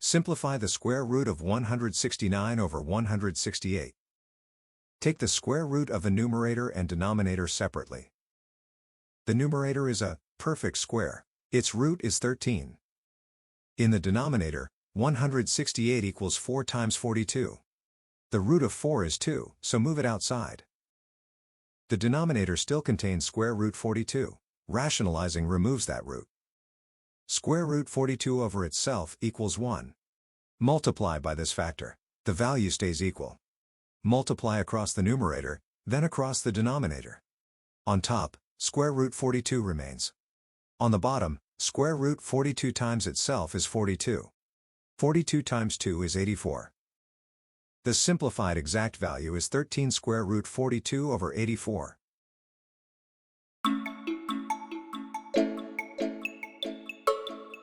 Simplify the square root of 169 over 168. Take the square root of the numerator and denominator separately. The numerator is a perfect square. Its root is 13. In the denominator, 168 equals 4 times 42. The root of 4 is 2, so move it outside. The denominator still contains square root 42. Rationalizing removes that root. Square root 42 over itself equals 1. Multiply by this factor. The value stays equal. Multiply across the numerator, then across the denominator. On top, square root 42 remains. On the bottom, square root 42 times itself is 42. 42 times 2 is 84. The simplified exact value is 13 square root 42 over 84.